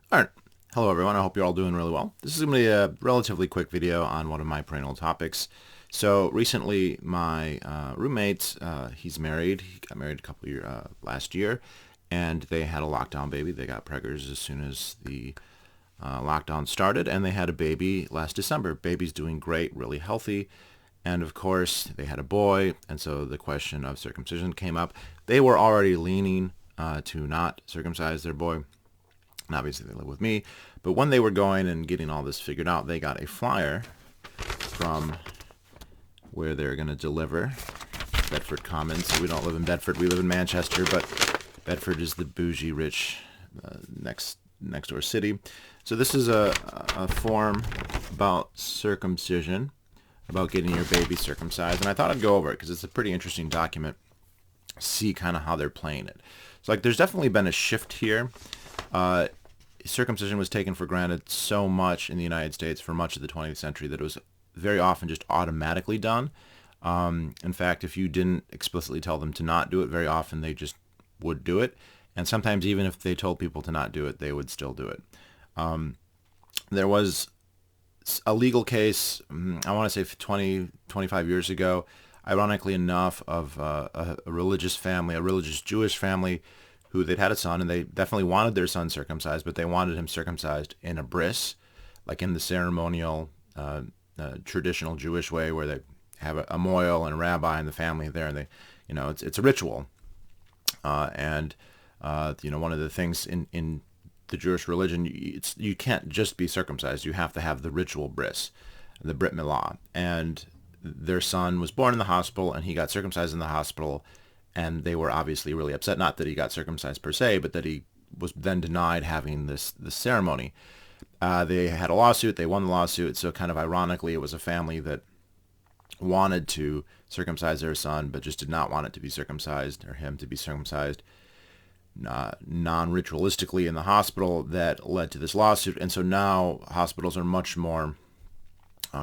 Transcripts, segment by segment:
All right. Hello, everyone. I hope you're all doing really well. This is going to be a relatively quick video on one of my perennial topics. So recently, my roommate, he's married. He got married a couple years last year, and they had a lockdown baby. They got preggers as soon as the lockdown started, and they had a baby last December. Baby's doing great, really healthy. And of course, they had a boy, and so the question of circumcision came up. They were already leaning to not circumcise their boy. And obviously they live with me. But when they were going and getting all this figured out, they got a flyer from where they're going to deliver. Bedford Commons. So we don't live in Bedford. We live in Manchester, but Bedford is the bougie, rich next door city. So this is a form about circumcision, about getting your baby circumcised. And I thought I'd go over it because it's a pretty interesting document. See kind of how they're playing it. So like there's definitely been a shift here. Circumcision was taken for granted so much in the United States for much of the 20th century that it was very often just automatically done. In fact, if you didn't explicitly tell them to not do it, very often they just would do it. And sometimes even if they told people to not do it, they would still do it. There was a legal case, I want to say 20, 25 years ago, ironically enough, of a religious family, a religious Jewish family, who they'd had a son, and they definitely wanted their son circumcised, but they wanted him circumcised in a bris, like in the ceremonial, traditional Jewish way, where they have a moil and a rabbi and the family there, and they, it's a ritual. One of the things in the Jewish religion, you can't just be circumcised. You have to have the ritual bris, the Brit Milah. And their son was born in the hospital, and he got circumcised in the hospital. And they were obviously really upset, not that he got circumcised per se, but that he was then denied having this ceremony. They had a lawsuit. They won the lawsuit. So kind of ironically, it was a family that wanted to circumcise their son, but just did not want it to be circumcised, or him to be circumcised non-ritualistically in the hospital, that led to this lawsuit. And so now hospitals are much more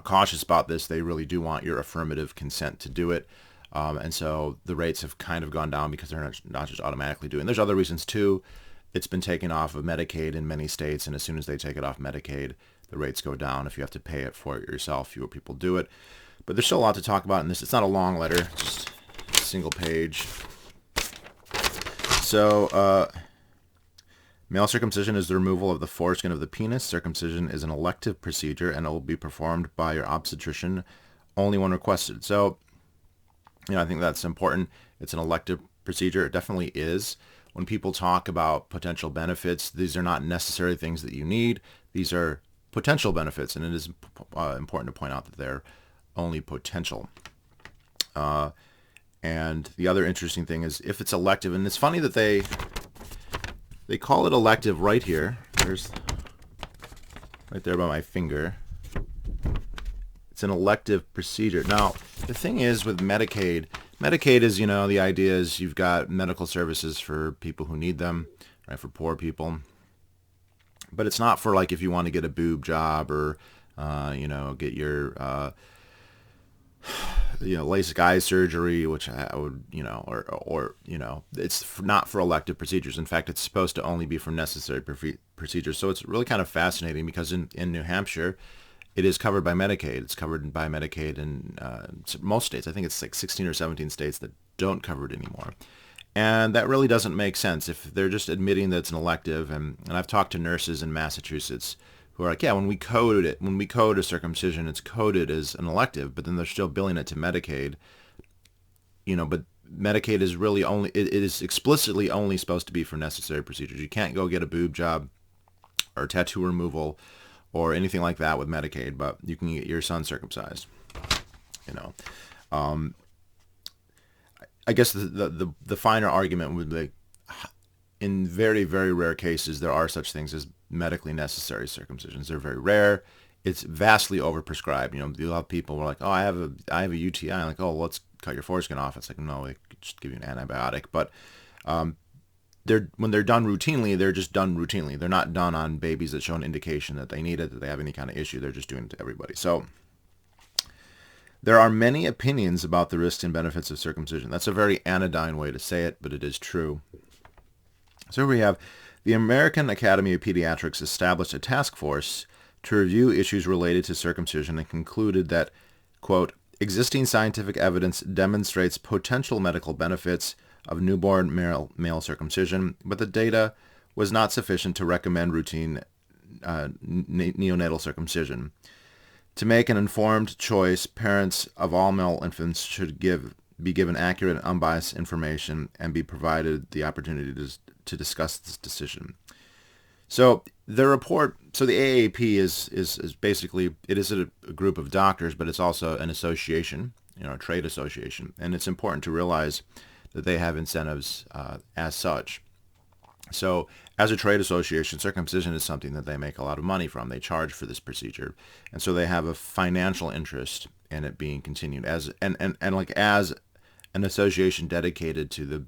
cautious about this. They really do want your affirmative consent to do it. And so the rates have kind of gone down because they're not just automatically doing. There's other reasons too. It's been taken off of Medicaid in many states, and as soon as they take it off Medicaid, the rates go down. If you have to pay it for it yourself, fewer people do it. But there's still a lot to talk about in this. It's not a long letter, just a single page. So, male circumcision is the removal of the foreskin of the penis. Circumcision is an elective procedure, and it will be performed by your obstetrician only when requested. So, I think that's important. It's an elective procedure. It definitely is. When people talk about potential benefits, these are not necessarily things that you need. These are potential benefits, and it is important to point out that they're only potential. And the other interesting thing is if it's elective, and it's funny that they call it elective right here. There's right there by my finger. It's an elective procedure. Now, the thing is with Medicaid is, the idea is you've got medical services for people who need them, right, for poor people. But it's not for, like, if you want to get a boob job or, get your, LASIK eye surgery, which I would, it's not for elective procedures. In fact, it's supposed to only be for necessary procedures. So it's really kind of fascinating because in New Hampshire, it is covered by Medicaid. It's covered by Medicaid in most states. I think it's like 16 or 17 states that don't cover it anymore. And that really doesn't make sense if they're just admitting that it's an elective. And I've talked to nurses in Massachusetts who are like, yeah, when we code a circumcision, it's coded as an elective, but then they're still billing it to Medicaid. But Medicaid is really only, it is explicitly only supposed to be for necessary procedures. You can't go get a boob job or tattoo removal or anything like that with Medicaid, but you can get your son circumcised. I guess the finer argument would be, in very, very rare cases, there are such things as medically necessary circumcisions. They're very rare. It's vastly overprescribed. You'll have people who are like, oh, I have a UTI. I'm like, oh, well, let's cut your foreskin off. It's like, no, they could just give you an antibiotic. But when they're done routinely, they're just done routinely. They're not done on babies that show an indication that they need it, that they have any kind of issue. They're just doing it to everybody. So there are many opinions about the risks and benefits of circumcision. That's a very anodyne way to say it, but it is true. So here we have The American Academy of Pediatrics established a task force to review issues related to circumcision and concluded that, quote, existing scientific evidence demonstrates potential medical benefits of newborn male circumcision, but the data was not sufficient to recommend routine neonatal circumcision. To make an informed choice, parents of all male infants should be given accurate and unbiased information and be provided the opportunity to discuss this decision. So the report, so the AAP is basically, it is a group of doctors, but it's also an association, a trade association. And it's important to realize that they have incentives as such. So as a trade association, circumcision is something that they make a lot of money from. They charge for this procedure. And so they have a financial interest in it being continued as an association dedicated to the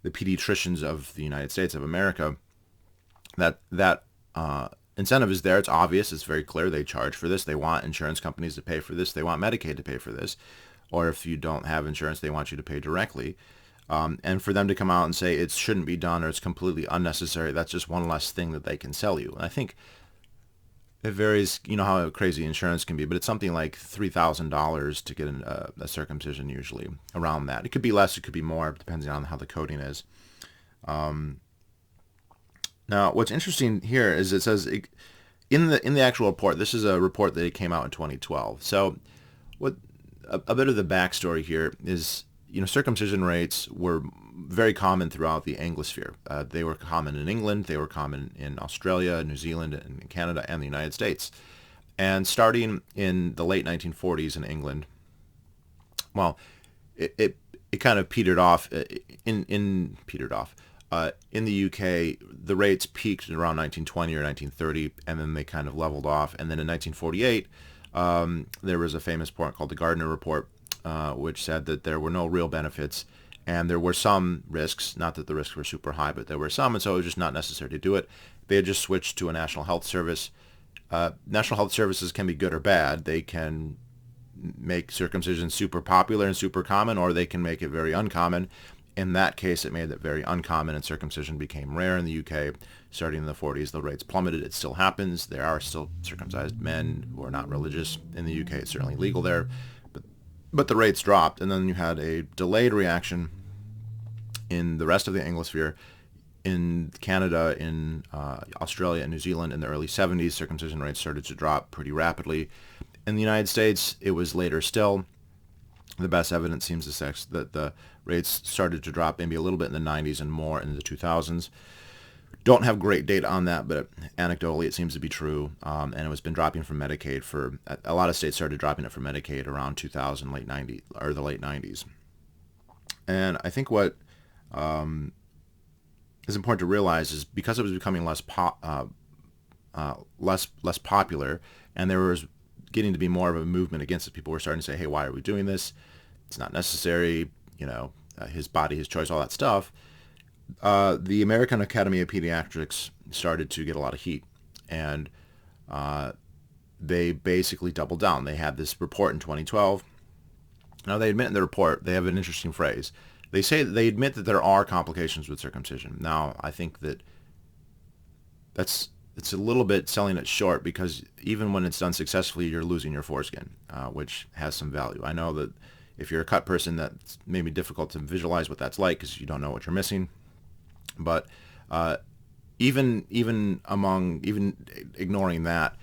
pediatricians of the United States of America. That incentive is there. It's obvious. It's very clear. They charge for this. They want insurance companies to pay for this. They want Medicaid to pay for this. Or if you don't have insurance, they want you to pay directly. And for them to come out and say it shouldn't be done or it's completely unnecessary, that's just one less thing that they can sell you. And I think it varies, how crazy insurance can be, but it's something like $3,000 to get a circumcision usually, around that. It could be less, it could be more, depending on how the coding is. Now, what's interesting here is it says in the actual report, this is a report that came out in 2012. So what a bit of the backstory here is, circumcision rates were very common throughout the Anglosphere. They were common in England, they were common in Australia, New Zealand, and Canada, and the United States. And starting in the late 1940s in England, well, it kind of petered off. In the UK, the rates peaked around 1920 or 1930, and then they kind of leveled off. And then in 1948, there was a famous report called the Gardner Report, which said that there were no real benefits, and there were some risks, not that the risks were super high, but there were some, and so it was just not necessary to do it. They had just switched to a national health service. National health services can be good or bad. They can make circumcision super popular and super common, or they can make it very uncommon. In that case, it made it very uncommon, and circumcision became rare in the UK. Starting in the 40s, the rates plummeted. It still happens. There are still circumcised men who are not religious in the UK. It's certainly legal there. But the rates dropped, and then you had a delayed reaction in the rest of the Anglosphere. In Canada, in Australia, and New Zealand in the early 70s, circumcision rates started to drop pretty rapidly. In the United States, it was later still. The best evidence seems to suggest that the rates started to drop maybe a little bit in the 90s and more in the 2000s. Don't have great data on that, but anecdotally it seems to be true. And it was been dropping from Medicaid for a lot of states started dropping it from Medicaid around 2000, the late 90s. And I think what is important to realize is because it was becoming less popular, and there was getting to be more of a movement against it. People were starting to say, "Hey, why are we doing this? It's not necessary. His body, his choice, all that stuff." The American Academy of Pediatrics started to get a lot of heat, and they basically doubled down. They had this report in 2012. Now, they admit in the report, they have an interesting phrase. They say that they admit that there are complications with circumcision. Now, I think that it's a little bit selling it short, because even when it's done successfully, you're losing your foreskin, which has some value. I know that if you're a cut person, that's maybe difficult to visualize what that's like because you don't know what you're missing. But even ignoring that,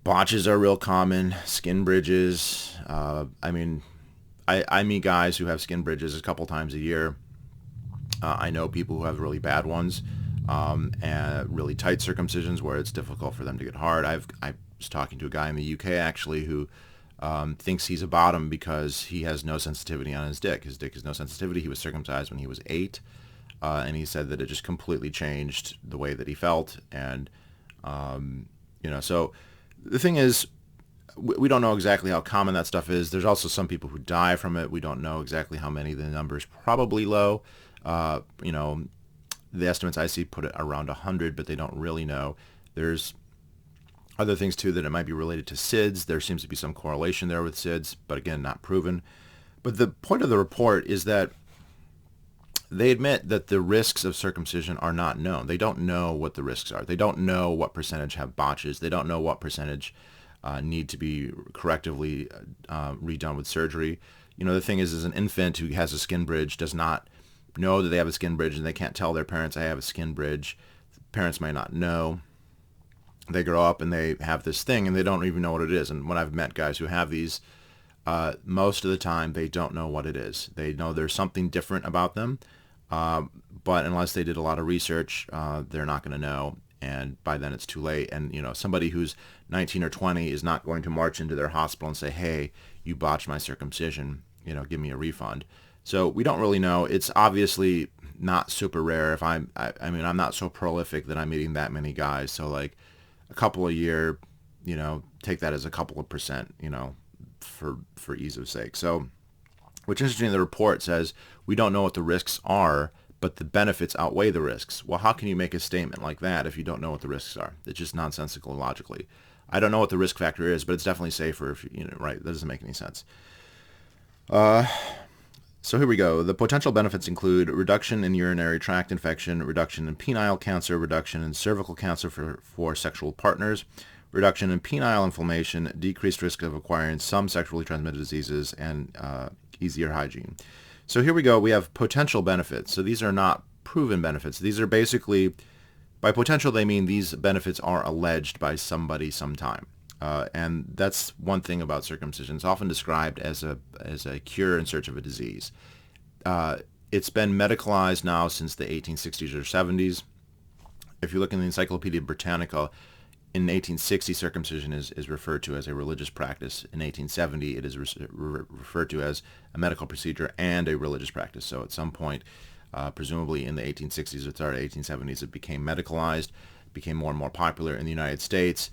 botches are real common. Skin bridges. I meet guys who have skin bridges a couple times a year. I know people who have really bad ones, and really tight circumcisions where it's difficult for them to get hard. I was talking to a guy in the UK actually who thinks he's a bottom because he has no sensitivity on his dick. His dick has no sensitivity. He was circumcised when he was 8. And he said that it just completely changed the way that he felt. And, so the thing is, we don't know exactly how common that stuff is. There's also some people who die from it. We don't know exactly how many. The number's probably low. The estimates I see put it around 100, but they don't really know. There's other things, too, that it might be related to SIDS. There seems to be some correlation there with SIDS, but again, not proven. But the point of the report is that they admit that the risks of circumcision are not known. They don't know what the risks are. They don't know what percentage have botches. They don't know what percentage need to be correctively redone with surgery. The thing is an infant who has a skin bridge does not know that they have a skin bridge, and they can't tell their parents, I have a skin bridge. Parents might not know. They grow up and they have this thing, and they don't even know what it is. And when I've met guys who have these, most of the time they don't know what it is. They know there's something different about them, but unless they did a lot of research, they're not going to know. And by then it's too late. And somebody who's 19 or 20 is not going to march into their hospital and say, "Hey, you botched my circumcision. Give me a refund." So we don't really know. It's obviously not super rare. If I mean, I'm not so prolific that I'm meeting that many guys. So like a couple a year, take that as a couple of percent, for ease of sake. So what's interesting, the report says we don't know what the risks are, but the benefits outweigh the risks. Well, how can you make a statement like that if you don't know what the risks are? It's just nonsensical logically. I don't know what the risk factor is, but it's definitely safer if right? That doesn't make any sense. So here we go. The potential benefits include reduction in urinary tract infection, reduction in penile cancer, reduction in cervical cancer for sexual partners, reduction in penile inflammation, decreased risk of acquiring some sexually transmitted diseases, and easier hygiene. So here we go. We have potential benefits. So these are not proven benefits. These are basically, by potential, they mean these benefits are alleged by somebody sometime. And that's one thing about circumcision. It's often described as a cure in search of a disease. It's been medicalized now since the 1860s or 70s. If you look in the Encyclopedia Britannica, in 1860, circumcision is referred to as a religious practice. In 1870, it is referred to as a medical procedure and a religious practice. So at some point, presumably in the 1860s or started 1870s, it became medicalized, became more and more popular in the United States.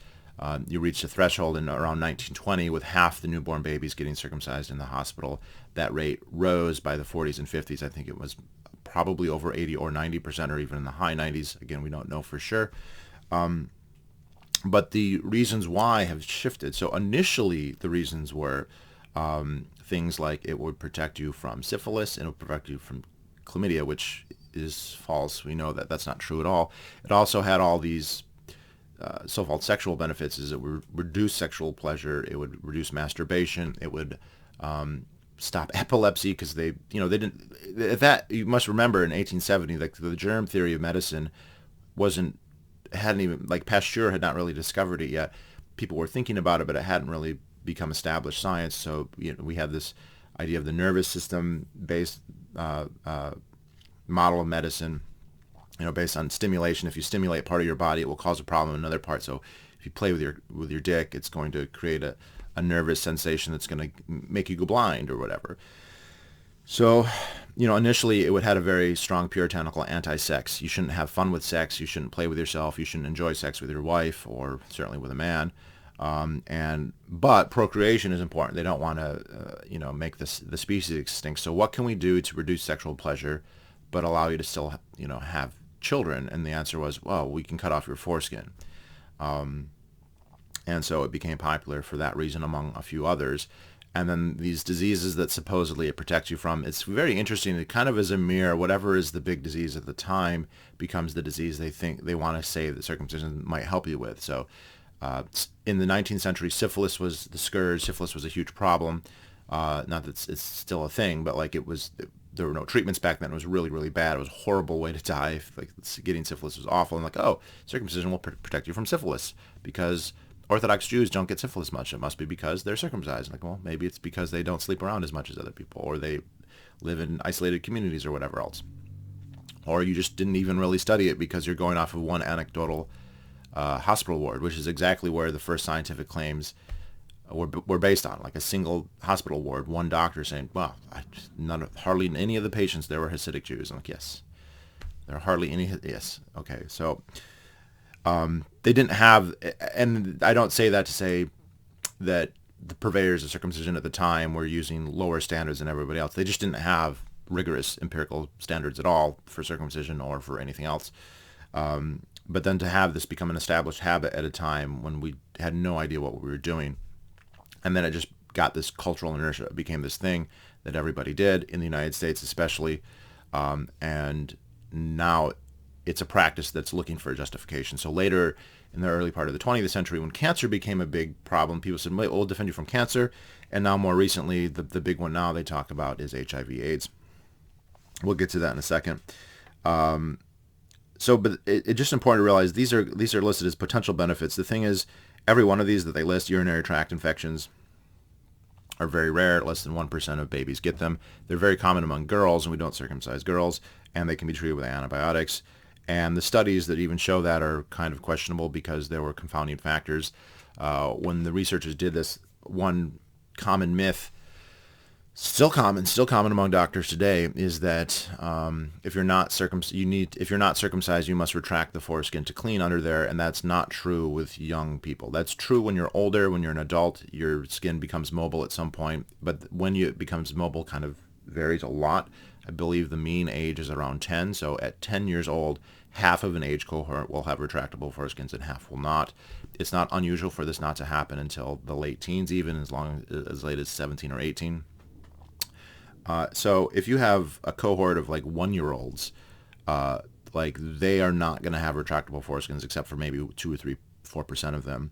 You reached a threshold in around 1920 with half the newborn babies getting circumcised in the hospital. That rate rose by the 40s and 50s. I think it was probably over 80 or 90%, or even in the high 90s. Again, we don't know for sure. But the reasons why have shifted. So initially, the reasons were things like it would protect you from syphilis and it would protect you from chlamydia, which is false. We know that that's not true at all. It also had all these so-called sexual benefits. Is it would reduce sexual pleasure, it would reduce masturbation, it would stop epilepsy, because they didn't. That, you must remember, in 1870, like the germ theory of medicine hadn't even, like Pasteur had not really discovered it yet. People were thinking about it, but it hadn't really become established science. So we have this idea of the nervous system based model of medicine. Based on stimulation. If you stimulate part of your body, it will cause a problem in another part. So if you play with your dick, it's going to create a nervous sensation that's going to make you go blind or whatever. So, initially it had a very strong puritanical anti-sex. You shouldn't have fun with sex. You shouldn't play with yourself. You shouldn't enjoy sex with your wife, or certainly with a man. But procreation is important. They don't want to, make the species extinct. So what can we do to reduce sexual pleasure, but allow you to still, have children? And the answer was, well, we can cut off your foreskin. And so it became popular for that reason, among a few others. And then these diseases that supposedly it protects you from, it's very interesting. It kind of is a mirror. Whatever is the big disease at the time becomes the disease they want to say that circumcision might help you with. So in the 19th century, syphilis was the scourge. Syphilis was a huge problem. Not that it's still a thing, but like there were no treatments back then. It was really, really bad. It was a horrible way to die. Getting syphilis was awful. And circumcision will protect you from syphilis, because Orthodox Jews don't get syphilis much. It must be because they're circumcised. Maybe it's because they don't sleep around as much as other people, or they live in isolated communities or whatever else. Or you just didn't even really study it because you're going off of one anecdotal hospital ward, which is exactly where the first scientific claims were based on, like a single hospital ward, one doctor saying, well, hardly any of the patients there were Hasidic Jews. I'm like, yes. There are hardly any, yes. Okay, so they didn't have, and I don't say that to say that the purveyors of circumcision at the time were using lower standards than everybody else. They just didn't have rigorous empirical standards at all for circumcision or for anything else. But then to have this become an established habit at a time when we had no idea what we were doing, and then it just got this cultural inertia. It became this thing that everybody did, in the United States especially. And now it's a practice that's looking for a justification. So later in the early part of the 20th century, when cancer became a big problem, people said, "Wait, we'll defend you from cancer." And now more recently, the big one now they talk about is HIV/AIDS. We'll get to that in a second. But it's just important to realize these are listed as potential benefits. The thing is, every one of these that they list, urinary tract infections, are very rare. Less than 1% of babies get them. They're very common among girls, and we don't circumcise girls, and they can be treated with antibiotics. And the studies that even show that are kind of questionable because there were confounding factors. When the researchers did this, one common myth, still common among doctors today, is that if you're not circumcised, you must retract the foreskin to clean under there, and that's not true with young people. That's true when you're older. When you're an adult, your skin becomes mobile at some point, but when it becomes mobile, kind of varies a lot. I believe the mean age is around 10. So at 10 years old, half of an age cohort will have retractable foreskins and half will not. It's not unusual for this not to happen until the late teens, even as late as 17 or 18. So if you have a cohort of like 1-year-olds, like they are not going to have retractable foreskins except for maybe 2 or 3, 4% of them.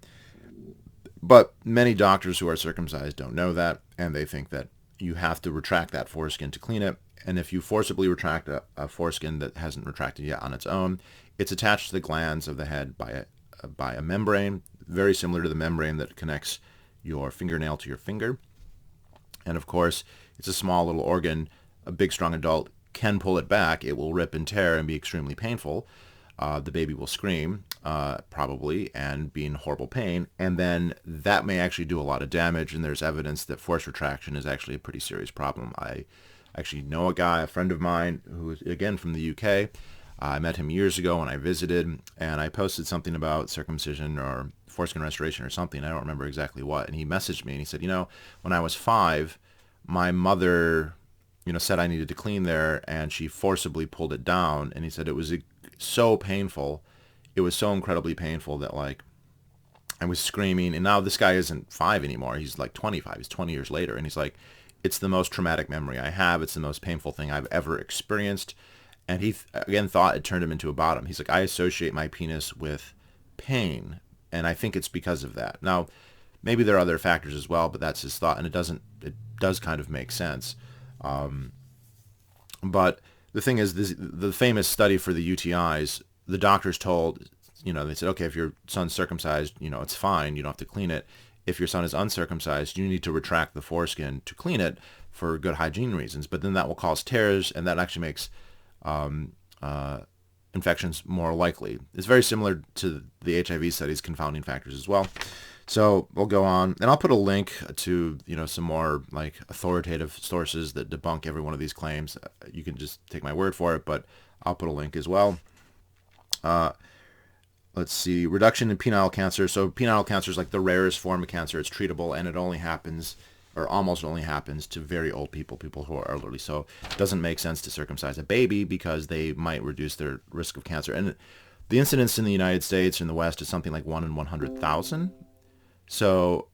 But many doctors who are circumcised don't know that, and they think that you have to retract that foreskin to clean it. And if you forcibly retract a foreskin that hasn't retracted yet on its own, it's attached to the glands of the head by a membrane, very similar to the membrane that connects your fingernail to your finger. And of course, it's a small little organ. A big, strong adult can pull it back. It will rip and tear and be extremely painful. The baby will scream, probably, and be in horrible pain. And then that may actually do a lot of damage, and there's evidence that forced retraction is actually a pretty serious problem. I actually know a friend of mine, who is, again, from the UK. I met him years ago when I visited, and I posted something about circumcision or foreskin restoration or something. I don't remember exactly what. And he messaged me, and he said, when I was 5, my mother, said I needed to clean there, and she forcibly pulled it down. And he said it was so painful. It was so incredibly painful that, like, I was screaming. And now this guy isn't 5 anymore. He's like 25. He's 20 years later. And he's like, it's the most traumatic memory I have. It's the most painful thing I've ever experienced. And he, again, thought it turned him into a bottom. He's like, I associate my penis with pain, and I think it's because of that. Now, maybe there are other factors as well, but that's his thought, and it does kind of make sense. But the thing is, the famous study for the UTIs, the doctors told, they said, okay, if your son's circumcised, it's fine. You don't have to clean it. If your son is uncircumcised, you need to retract the foreskin to clean it for good hygiene reasons. But then that will cause tears, and that actually makes infections more likely. It's very similar to the HIV studies, confounding factors as well. So we'll go on, and I'll put a link to some more like authoritative sources that debunk every one of these claims. You can just take my word for it, but I'll put a link as well. Let's see, reduction in penile cancer. So penile cancer is like the rarest form of cancer. It's treatable, and it only happens, or almost only happens, to very old people who are elderly. So it doesn't make sense to circumcise a baby because they might reduce their risk of cancer. And the incidence in the United States, in the West, is something like 1 in 100,000. So,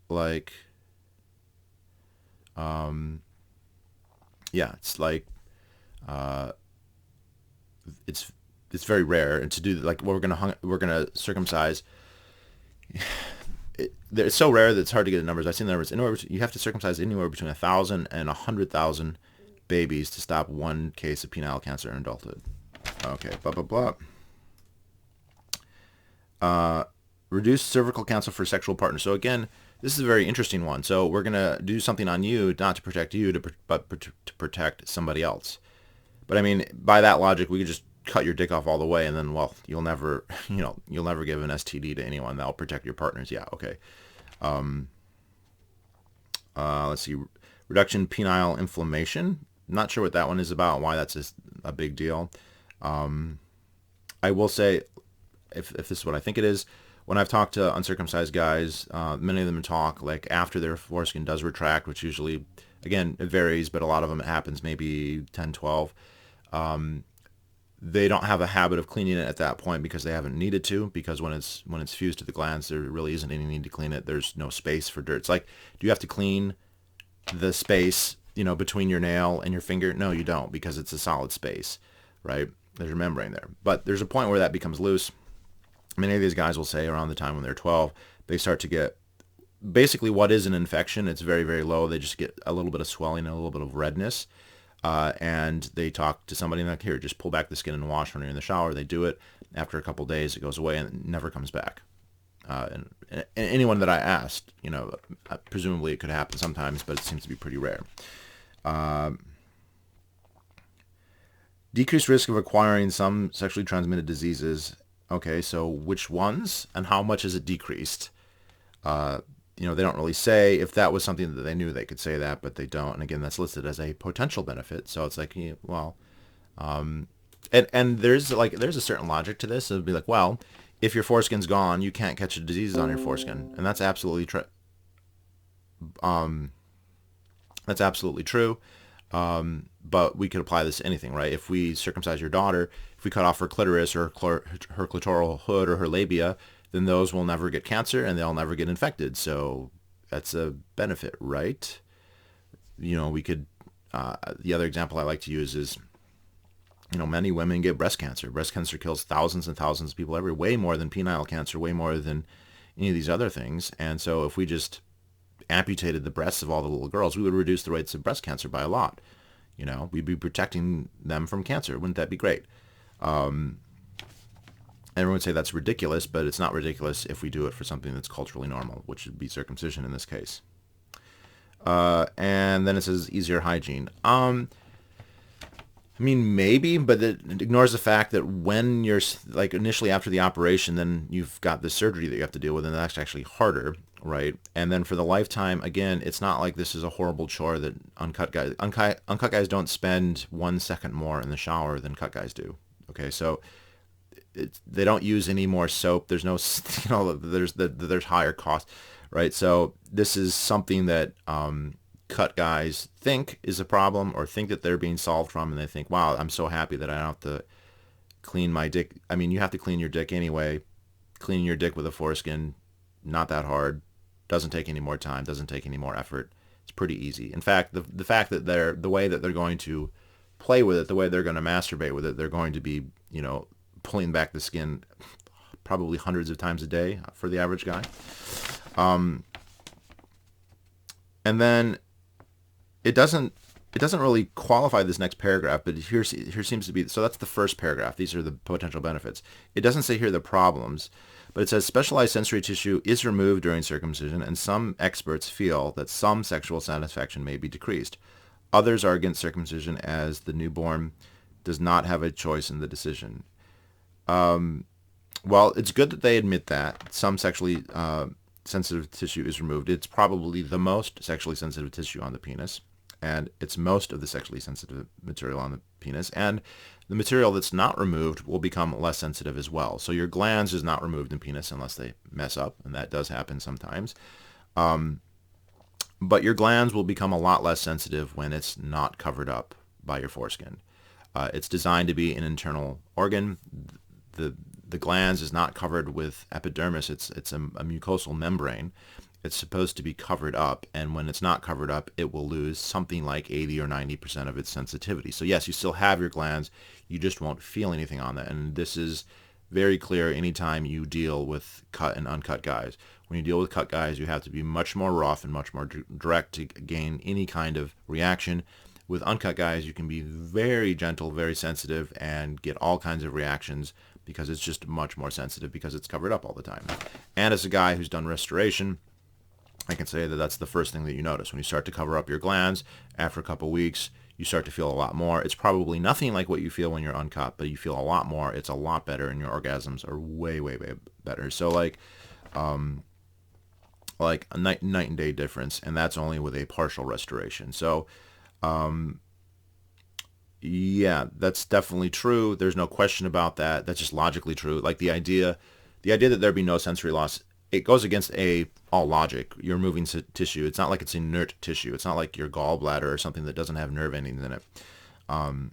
like, it's like, it's very rare. And to do like what we're gonna circumcise, it's so rare that it's hard to get the numbers. I've seen the numbers. You have to circumcise anywhere between 1,000 and 100,000 babies to stop one case of penile cancer in adulthood. Okay, blah blah blah. Reduce cervical cancer for sexual partners. So again, this is a very interesting one. So we're gonna do something on you, not to protect you, but to protect somebody else. But I mean, by that logic, we could just cut your dick off all the way, and then, well, you'll never give an STD to anyone. That'll protect your partners. Yeah, okay. Let's see, reduction in penile inflammation. Not sure what that one is about. Why that's a big deal. I will say, if this is what I think it is, when I've talked to uncircumcised guys, many of them talk like after their foreskin does retract, which usually, again, it varies, but a lot of them it happens maybe 10, 12. They don't have a habit of cleaning it at that point because they haven't needed to, because when it's fused to the glands, there really isn't any need to clean it. There's no space for dirt. It's like, do you have to clean the space between your nail and your finger? No, you don't, because it's a solid space, right? There's a membrane there. But there's a point where that becomes loose. Many of these guys will say around the time when they're 12, they start to get basically what is an infection. It's very, very low. They just get a little bit of swelling and a little bit of redness. And they talk to somebody like, here, just pull back the skin and wash when you're in the shower. They do it. After a couple of days, it goes away and it never comes back. And anyone that I asked, presumably it could happen sometimes, but it seems to be pretty rare. Decreased risk of acquiring some sexually transmitted diseases. Okay, so which ones and how much is it decreased? They don't really say. If that was something that they knew, they could say that, but they don't. And again, that's listed as a potential benefit. So it's like, and there's a certain logic to this. It would be like, well, if your foreskin's gone, you can't catch diseases on your foreskin, and that's absolutely true. That's absolutely true. But we could apply this to anything, right? If we circumcise your daughter, if we cut off her clitoris or her clitoral hood or her labia, then those will never get cancer and they'll never get infected. So that's a benefit, right? We could, the other example I like to use is, many women get breast cancer. Breast cancer kills thousands and thousands of people every way more than penile cancer, way more than any of these other things. And so if we just amputated the breasts of all the little girls, we would reduce the rates of breast cancer by a lot. We'd be protecting them from cancer. Wouldn't that be great? Everyone would say that's ridiculous, but it's not ridiculous if we do it for something that's culturally normal, which would be circumcision in this case. And then it says easier hygiene. Maybe, but it ignores the fact that when you're initially after the operation, then you've got the surgery that you have to deal with, and that's actually harder, right? And then for the lifetime, again, it's not like this is a horrible chore that uncut guys don't spend 1 second more in the shower than cut guys do. Okay, so they don't use any more soap. There's no, there's higher cost, right? So this is something that cut guys think is a problem, or think that they're being solved from, and they think, wow, I'm so happy that I don't have to clean my dick. You have to clean your dick anyway. Cleaning your dick with a foreskin, not that hard. Doesn't take any more time. Doesn't take any more effort. It's pretty easy. In fact, the fact that the way that they're going to play with it, the way they're going to masturbate with it, they're going to be, pulling back the skin probably hundreds of times a day for the average guy. And then it doesn't really qualify this next paragraph, but here seems to be, so that's the first paragraph. These are the potential benefits. It doesn't say here the problems, but it says specialized sensory tissue is removed during circumcision, and some experts feel that some sexual satisfaction may be decreased. Others are against circumcision as the newborn does not have a choice in the decision. Well, it's good that they admit that some sexually sensitive tissue is removed. It's probably the most sexually sensitive tissue on the penis, and it's most of the sexually sensitive material on the penis, and the material that's not removed will become less sensitive as well. So your glans is not removed in penis unless they mess up, and that does happen sometimes. But your glans will become a lot less sensitive when it's not covered up by your foreskin. It's designed to be an internal organ. The glans is not covered with epidermis. It's a mucosal membrane. It's supposed to be covered up, and when it's not covered up, it will lose something like 80 or 90% of its sensitivity. So yes, you still have your glans, you just won't feel anything on that. And this is very clear anytime you deal with cut and uncut guys. When you deal with cut guys, you have to be much more rough and much more direct to gain any kind of reaction. With uncut guys, you can be very gentle, very sensitive, and get all kinds of reactions because it's just much more sensitive because it's covered up all the time. And as a guy who's done restoration, I can say that that's the first thing that you notice. When you start to cover up your glands, after a couple weeks, you start to feel a lot more. It's probably nothing like what you feel when you're uncut, but you feel a lot more. It's a lot better, and your orgasms are way, way, way better. So like a night and day difference, and that's only with a partial restoration. So yeah, that's definitely true. There's no question about that. That's just logically true. Like the idea that there'd be no sensory loss, it goes against all logic. You're moving tissue. It's not like it's inert tissue. It's not like your gallbladder or something that doesn't have nerve endings in it. And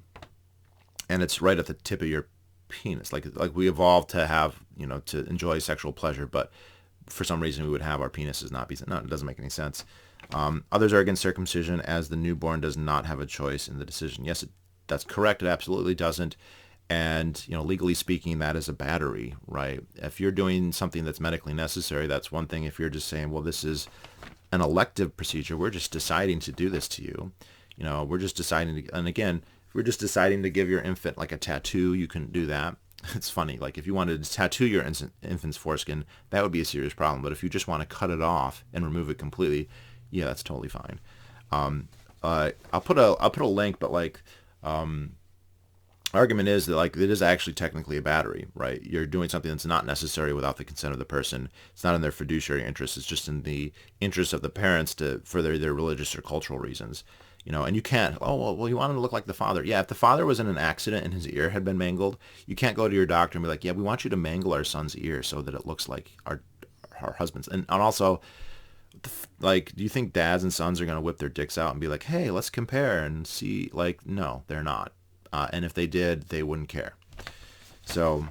it's right at the tip of your penis. Like we evolved to have, to enjoy sexual pleasure, but for some reason we would have our penises not be. No, it doesn't make any sense. Others are against circumcision as the newborn does not have a choice in the decision. Yes, that's correct. It absolutely doesn't. And, legally speaking, that is a battery, right? If you're doing something that's medically necessary, that's one thing. If you're just saying, well, this is an elective procedure, we're just deciding to do this to you. We're just deciding to, and again, if we're just deciding to give your infant like a tattoo, you couldn't do that. It's funny. Like if you wanted to tattoo your infant's foreskin, that would be a serious problem. But if you just want to cut it off and remove it completely, yeah, that's totally fine. I'll put a link, but argument is that like it is actually technically a battery, right? You're doing something that's not necessary without the consent of the person. It's not in their fiduciary interest. It's just in the interest of the parents to further their religious or cultural reasons. And you can't, well, you want him to look like the father. Yeah, if the father was in an accident and his ear had been mangled, you can't go to your doctor and be like, yeah, we want you to mangle our son's ear so that it looks like our husband's. And also, like, do you think dads and sons are going to whip their dicks out and be like, hey, let's compare and see? Like, no, they're not. And if they did, they wouldn't care. So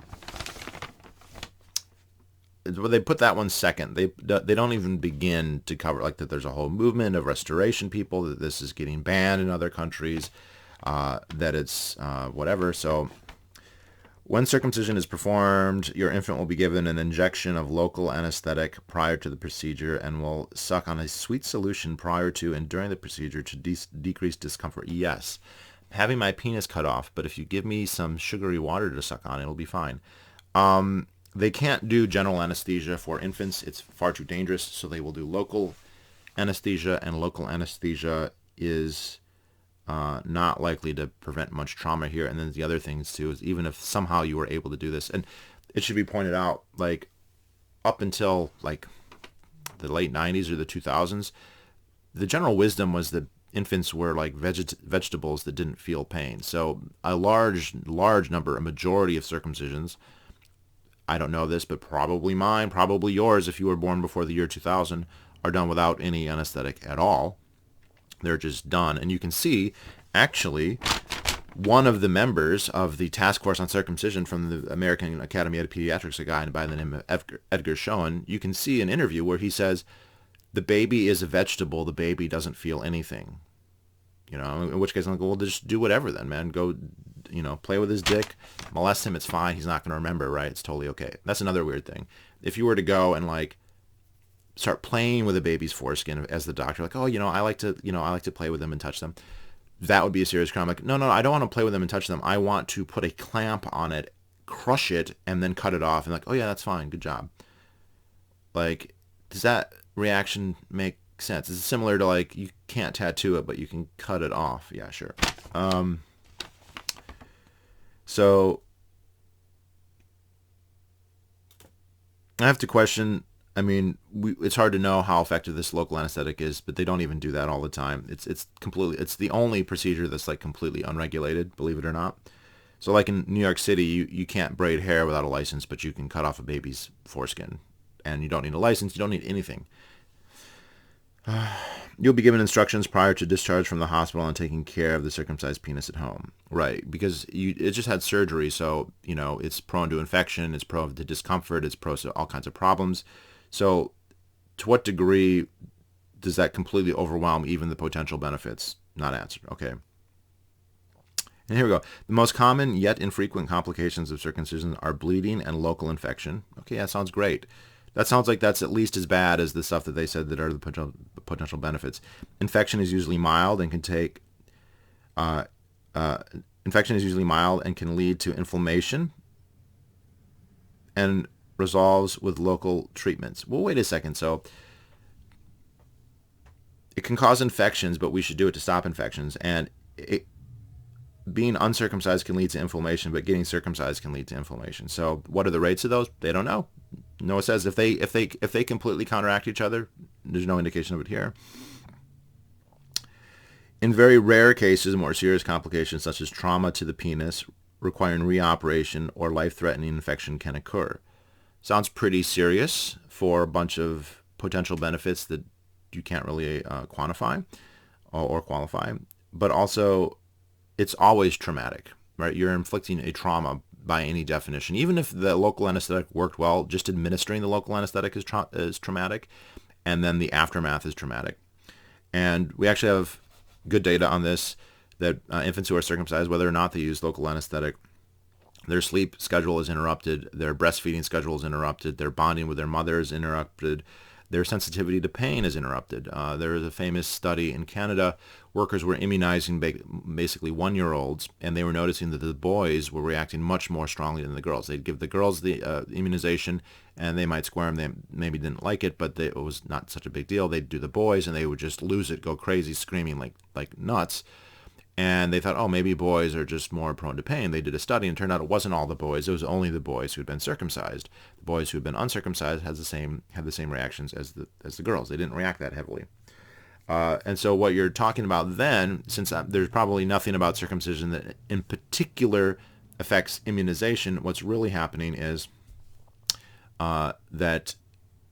they put that one second. They don't even begin to cover like that. There's a whole movement of restoration people, that this is getting banned in other countries, that it's whatever. So when circumcision is performed, your infant will be given an injection of local anesthetic prior to the procedure and will suck on a sweet solution prior to and during the procedure to decrease discomfort. Yes. Having my penis cut off, but if you give me some sugary water to suck on, it'll be fine. They can't do general anesthesia for infants. It's far too dangerous, so they will do local anesthesia, and local anesthesia is not likely to prevent much trauma here. And then the other things, too, is even if somehow you were able to do this, and it should be pointed out, like, up until, like, the late 90s or the 2000s, the general wisdom was that infants were like vegetables that didn't feel pain. So a large number, a majority of circumcisions, I don't know this, but probably mine, probably yours if you were born before the year 2000, are done without any anesthetic at all. They're just done. And you can see, actually, one of the members of the task force on circumcision from the American Academy of Pediatrics, a guy by the name of Edgar Schoen, you can see an interview where he says, the baby is a vegetable. The baby doesn't feel anything. In which case I'm like, well, just do whatever then, man. Go, play with his dick, molest him. It's fine. He's not going to remember, right? It's totally okay. That's another weird thing. If you were to go and like start playing with a baby's foreskin as the doctor, like, oh, I like to play with them and touch them. That would be a serious crime. Like, no, I don't want to play with them and touch them. I want to put a clamp on it, crush it, and then cut it off. And like, oh yeah, that's fine. Good job. Like, does that reaction make sense? It's similar to like you can't tattoo it, but you can cut it off. Yeah, sure. So I have to question. I mean, it's hard to know how effective this local anesthetic is, but they don't even do that all the time. It's completely. It's the only procedure that's like completely unregulated, believe it or not. So like in New York City, you can't braid hair without a license, but you can cut off a baby's foreskin, and you don't need a license. You don't need anything. You'll be given instructions prior to discharge from the hospital on taking care of the circumcised penis at home. Right, because it just had surgery, so, it's prone to infection, it's prone to discomfort, it's prone to all kinds of problems. So to what degree does that completely overwhelm even the potential benefits? Not answered. Okay. And here we go. The most common yet infrequent complications of circumcision are bleeding and local infection. Okay, that sounds great. That sounds like that's at least as bad as the stuff that they said that are the potential benefits. Infection is usually mild and can lead to inflammation and resolves with local treatments. Well, wait a second. So it can cause infections, but we should do it to stop infections. And being uncircumcised can lead to inflammation, but getting circumcised can lead to inflammation. So what are the rates of those? They don't know. Noah says if they completely counteract each other, there's no indication of it here. In very rare cases, more serious complications such as trauma to the penis requiring reoperation or life-threatening infection can occur. Sounds pretty serious for a bunch of potential benefits that you can't really quantify or qualify. But also, it's always traumatic, right? You're inflicting a trauma by any definition. Even if the local anesthetic worked well, just administering the local anesthetic is traumatic, and then the aftermath is traumatic. And we actually have good data on this, that infants who are circumcised, whether or not they use local anesthetic, their sleep schedule is interrupted, their breastfeeding schedule is interrupted, their bonding with their mother is interrupted, their sensitivity to pain is interrupted. There is a famous study in Canada. Workers were immunizing basically 1-year-olds, and they were noticing that the boys were reacting much more strongly than the girls. They'd give the girls the immunization, and they might squirm. They maybe didn't like it, but it was not such a big deal. They'd do the boys, and they would just lose it, go crazy, screaming like nuts. And they thought, oh, maybe boys are just more prone to pain. They did a study, and it turned out it wasn't all the boys. It was only the boys who had been circumcised. The boys who had been uncircumcised had the same reactions as the girls. They didn't react that heavily. And so what you're talking about then, since there's probably nothing about circumcision that in particular affects immunization, what's really happening is that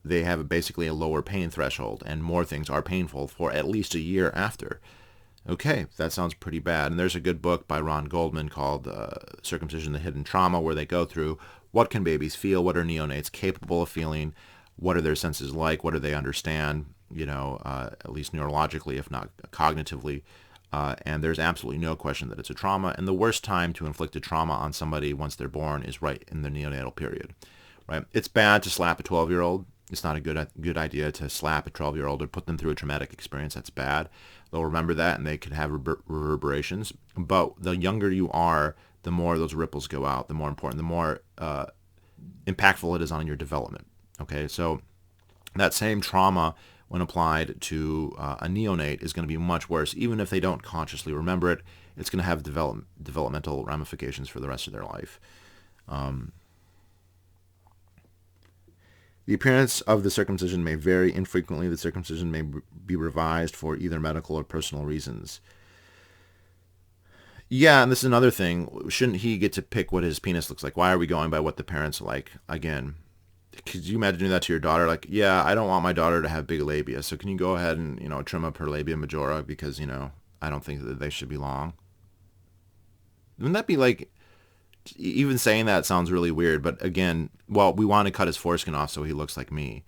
they have basically a lower pain threshold, and more things are painful for at least a year after. Okay, that sounds pretty bad. And there's a good book by Ron Goldman called Circumcision, the Hidden Trauma, where they go through what can babies feel, what are neonates capable of feeling, what are their senses like, what do they understand, at least neurologically, if not cognitively. And there's absolutely no question that it's a trauma. And the worst time to inflict a trauma on somebody once they're born is right in the neonatal period. Right? It's bad to slap a 12-year-old. It's not a good idea to slap a 12-year-old or put them through a traumatic experience. That's bad. They'll remember that, and they could have reverberations. But the younger you are, the more those ripples go out, the more important, the more impactful it is on your development. Okay, so that same trauma, when applied to a neonate, is going to be much worse. Even if they don't consciously remember it, it's going to have developmental ramifications for the rest of their life. The appearance of the circumcision may vary. Infrequently, the circumcision may be revised for either medical or personal reasons. Yeah, and this is another thing. Shouldn't he get to pick what his penis looks like? Why are we going by what the parents like? Again, could you imagine doing that to your daughter? Like, yeah, I don't want my daughter to have big labia, so can you go ahead and, trim up her labia majora because, I don't think that they should be long? Wouldn't that be like... Even saying that sounds really weird, but again, well, we want to cut his foreskin off so he looks like me.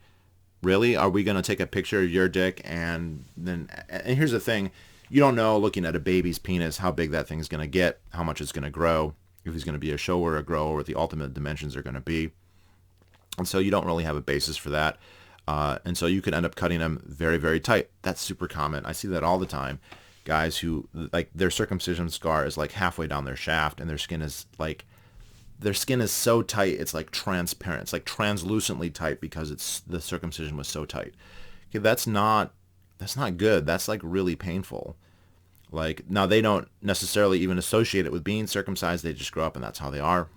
Really? Are we going to take a picture of your dick and then... And here's the thing. You don't know, looking at a baby's penis, how big that thing's going to get, how much it's going to grow, if he's going to be a shower or a grower, what the ultimate dimensions are going to be. And so you don't really have a basis for that. And so you could end up cutting them very, very tight. That's super common. I see that all the time. Guys who, like, their circumcision scar is like halfway down their shaft, and their skin is so tight it's like transparent. It's like translucently tight because the circumcision was so tight. Okay, that's not good. That's like really painful. Like, now they don't necessarily even associate it with being circumcised. They just grow up and that's how they are.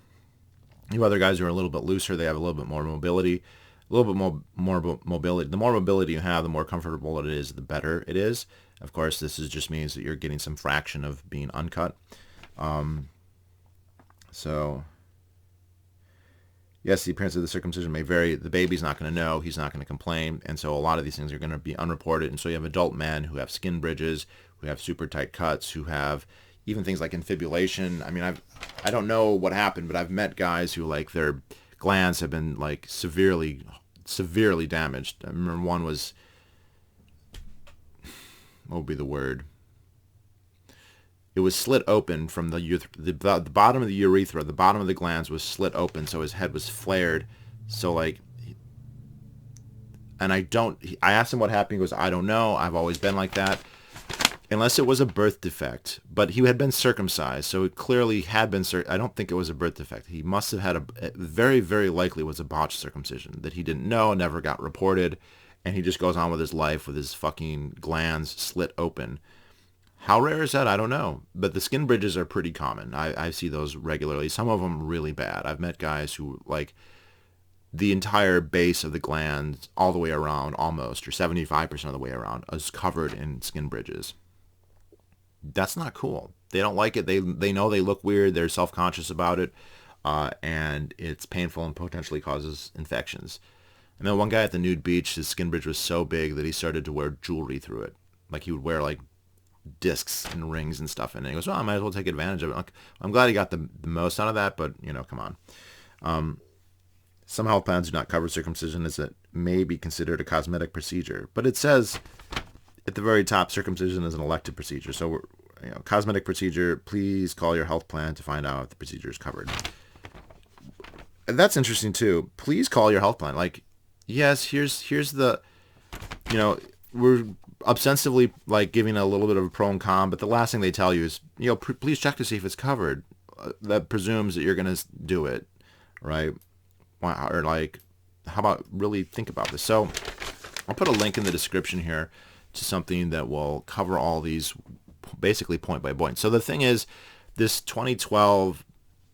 You other guys who are a little bit looser, they have a little bit more mobility. A little bit more mobility. The more mobility you have, the more comfortable it is, the better it is. Of course, just means that you're getting some fraction of being uncut. So, yes, the appearance of the circumcision may vary. The baby's not going to know. He's not going to complain. And so a lot of these things are going to be unreported. And so you have adult men who have skin bridges, who have super tight cuts, who have even things like infibulation. I mean, I don't know what happened, but I've met guys who, like, their glands have been, like, severely damaged. I remember one was... What would be the word? It was slit open from the bottom of the urethra. The bottom of the glands was slit open, so his head was flared. So, like, and I asked him what happened. He goes, I don't know. I've always been like that. Unless it was a birth defect. But he had been circumcised, so it clearly had been I don't think it was a birth defect. He must have had very, very likely was a botched circumcision that he didn't know, never got reported. And he just goes on with his life with his fucking glands slit open. How rare is that? I don't know. But the skin bridges are pretty common. I see those regularly. Some of them really bad. I've met guys who, like, the entire base of the glands all the way around almost, or 75% of the way around, is covered in skin bridges. That's not cool. They don't like it. They know they look weird. They're self-conscious about it. And it's painful and potentially causes infections. I know one guy at the nude beach, his skin bridge was so big that he started to wear jewelry through it. Like, he would wear, like, discs and rings and stuff in it. He goes, well, I might as well take advantage of it. Like, I'm glad he got the most out of that, but, come on. Some health plans do not cover circumcision as it may be considered a cosmetic procedure. But it says at the very top, circumcision is an elective procedure. So, cosmetic procedure, please call your health plan to find out if the procedure is covered. And that's interesting too. Please call your health plan. Like, yes, here's the, we're ostensibly like giving a little bit of a pro and con, but the last thing they tell you is, please check to see if it's covered. That presumes that you're going to do it, right? Or like, how about really think about this? So I'll put a link in the description here to something that will cover all these basically point by point. So the thing is, this 2012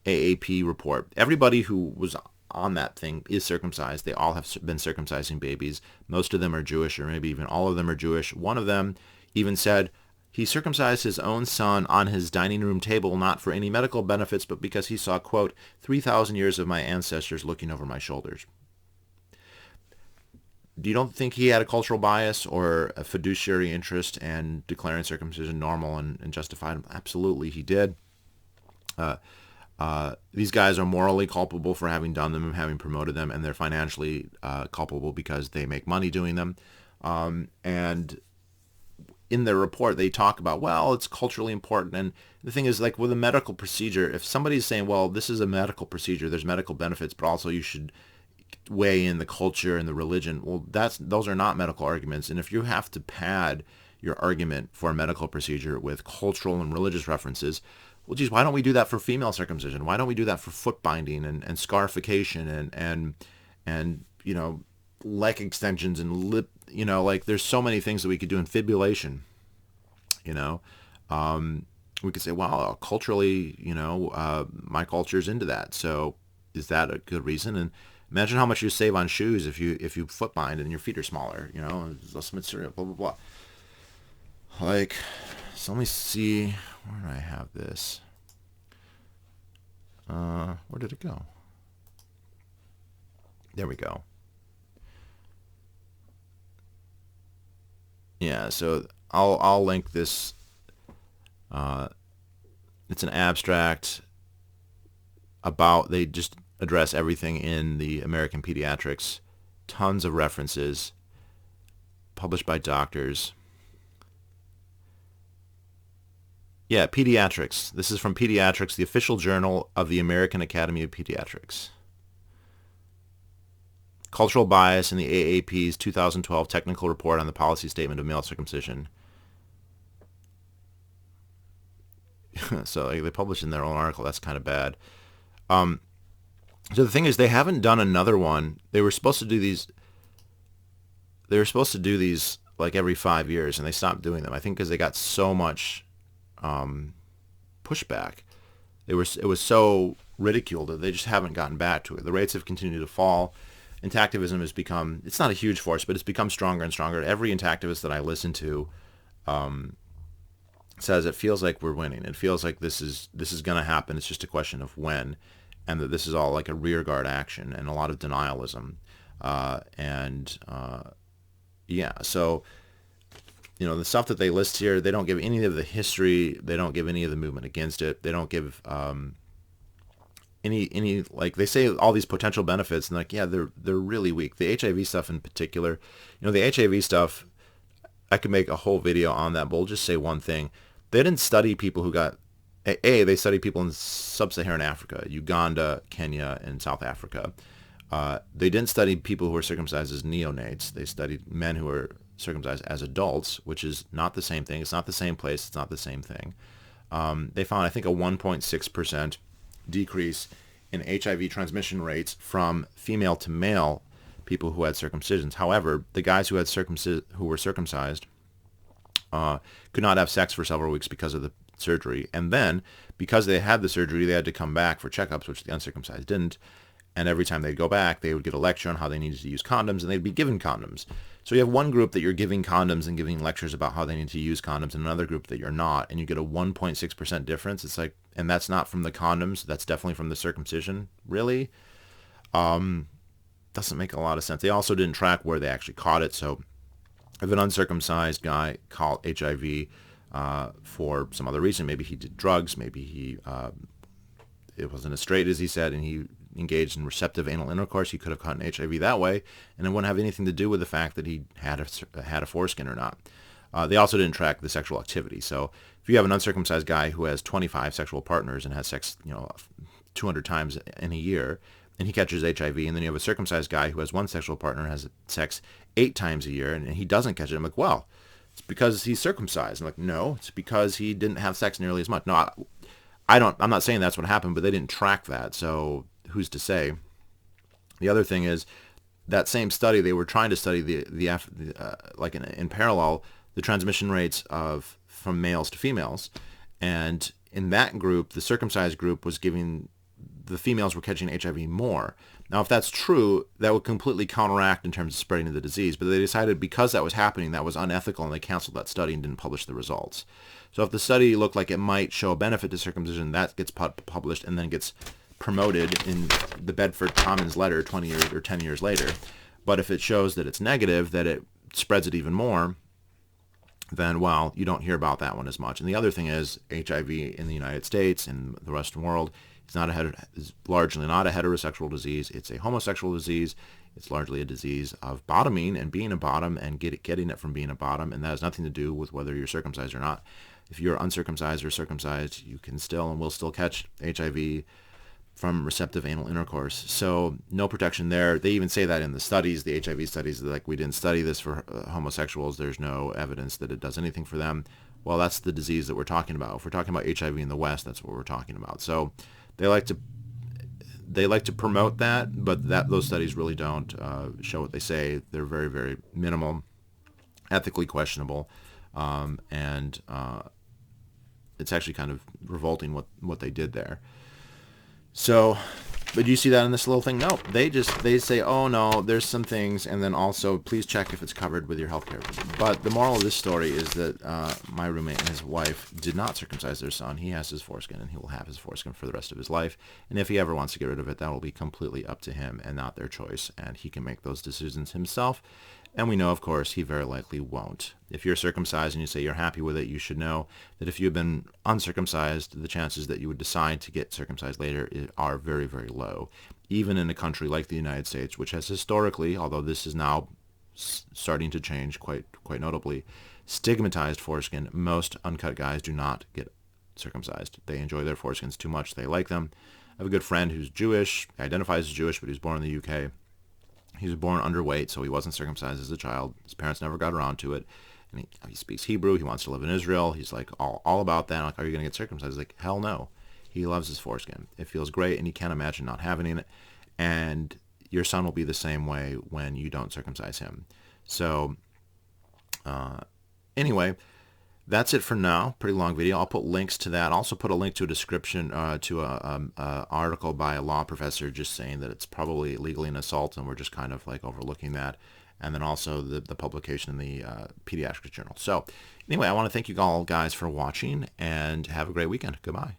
AAP report, everybody who was on that thing is circumcised. They all have been circumcising babies. Most of them are Jewish, or maybe even all of them are Jewish. One of them even said he circumcised his own son on his dining room table, not for any medical benefits, but because he saw, quote, 3,000 years of my ancestors looking over my shoulders. You don't think he had a cultural bias or a fiduciary interest in declaring circumcision normal and justified? Absolutely, he did. These guys are morally culpable for having done them and having promoted them, and they're financially culpable because they make money doing them. And in their report, they talk about, well, it's culturally important. And the thing is, like with a medical procedure, if somebody's saying, well, this is a medical procedure, there's medical benefits, but also you should weigh in the culture and the religion, well, those are not medical arguments. And if you have to pad your argument for a medical procedure with cultural and religious references, well, geez, why don't we do that for female circumcision? Why don't we do that for foot binding and scarification and leg extensions and lip, like there's so many things that we could do in fibrillation, we could say, well, culturally, my culture's into that. So is that a good reason? And imagine how much you save on shoes if you foot bind and your feet are smaller, less material, blah, blah, blah. Like, so let me see, where do I have this? Where did it go? There we go. Yeah, so I'll link this. It's an abstract about, they just address everything in the American Pediatrics. Tons of references published by doctors. Yeah, Pediatrics. This is from Pediatrics, the official journal of the American Academy of Pediatrics. Cultural bias in the AAP's 2012 technical report on the policy statement of male circumcision. So they published in their own article. That's kind of bad. So the thing is, they haven't done another one. They were supposed to do these. They were supposed to do these like every 5 years, and they stopped doing them. I think because they got so much pushback. It was so ridiculed that they just haven't gotten back to it. The rates have continued to fall. Intactivism has become, it's not a huge force, but it's become stronger and stronger. Every intactivist that I listen to says it feels like we're winning. It feels like this is going to happen. It's just a question of when, and that this is all like a rearguard action and a lot of denialism. Yeah, so the stuff that they list here, they don't give any of the history. They don't give any of the movement against it. They don't give any like, they say all these potential benefits, and like, yeah, they're really weak. The HIV stuff in particular, the HIV stuff, I could make a whole video on that, but we'll just say one thing. They didn't study people who got, they studied people in sub-Saharan Africa, Uganda, Kenya, and South Africa. They didn't study people who were circumcised as neonates. They studied men who were circumcised as adults, which is not the same thing. It's not the same place. It's not the same thing. They found, I think, a 1.6% decrease in HIV transmission rates from female to male people who had circumcisions. However, the guys who were circumcised could not have sex for several weeks because of the surgery. And then, because they had the surgery, they had to come back for checkups, which the uncircumcised didn't. And every time they'd go back, they would get a lecture on how they needed to use condoms, and they'd be given condoms. So you have one group that you're giving condoms and giving lectures about how they need to use condoms, and another group that you're not, and you get a 1.6% difference. It's like, and that's not from the condoms. That's definitely from the circumcision. Really? Doesn't make a lot of sense. They also didn't track where they actually caught it. So if an uncircumcised guy caught HIV for some other reason, maybe he did drugs, maybe he it wasn't as straight as he said, and he engaged in receptive anal intercourse, he could have gotten HIV that way, and it wouldn't have anything to do with the fact that he had a foreskin or not. They also didn't track the sexual activity. So if you have an uncircumcised guy who has 25 sexual partners and has sex, 200 times in a year, and he catches HIV, and then you have a circumcised guy who has one sexual partner and has sex 8 times a year, and he doesn't catch it, I'm like, well, it's because he's circumcised. I'm like, no, it's because he didn't have sex nearly as much. No, I'm not saying that's what happened, but they didn't track that, so who's to say? The other thing is that same study, they were trying to study like in parallel, the transmission rates of from males to females, and in that group, the circumcised group was giving the females were catching HIV more. Now, if that's true, that would completely counteract in terms of spreading of the disease. But they decided because that was happening, that was unethical, and they canceled that study and didn't publish the results. So if the study looked like it might show a benefit to circumcision, that gets published and then gets promoted in the Bedford Commons letter 20 years or 10 years later. But if it shows that it's negative, that it spreads it even more, then, well, you don't hear about that one as much. And the other thing is HIV in the United States and the Western world is largely not a heterosexual disease. It's a homosexual disease. It's largely a disease of bottoming and being a bottom and getting it from being a bottom. And that has nothing to do with whether you're circumcised or not. If you're uncircumcised or circumcised, you can still and will still catch HIV from receptive anal intercourse. So no protection there. They even say that in the studies, the HIV studies, like, we didn't study this for homosexuals. There's no evidence that it does anything for them. Well, that's the disease that we're talking about. If we're talking about HIV in the West, that's what we're talking about. So they like to promote that, but those studies really don't show what they say. They're very, very minimal, ethically questionable, and it's actually kind of revolting what they did there. So, but you see that in this little thing? No, they say, oh no, there's some things, and then also please check if it's covered with your healthcare. But the moral of this story is that my roommate and his wife did not circumcise their son. He has his foreskin, and he will have his foreskin for the rest of his life. And if he ever wants to get rid of it, that will be completely up to him and not their choice. And he can make those decisions himself. And we know, of course, he very likely won't. If you're circumcised and you say you're happy with it, you should know that if you've been uncircumcised, the chances that you would decide to get circumcised later are very, very low. Even in a country like the United States, which has historically, although this is now starting to change quite notably, stigmatized foreskin, most uncut guys do not get circumcised. They enjoy their foreskins too much. They like them. I have a good friend who's Jewish, identifies as Jewish, but he was born in the UK. He was born underweight, so he wasn't circumcised as a child. His parents never got around to it. And he speaks Hebrew. He wants to live in Israel. He's like all about that. I'm like, are you going to get circumcised? He's like, hell no. He loves his foreskin. It feels great, and he can't imagine not having it. And your son will be the same way when you don't circumcise him. So anyway, that's it for now. Pretty long video. I'll put links to that. I'll also put a link to a description to a article by a law professor just saying that it's probably legally an assault, and we're just kind of like overlooking that. And then also the publication in the Pediatrics Journal. So anyway, I want to thank you all guys for watching, and have a great weekend. Goodbye.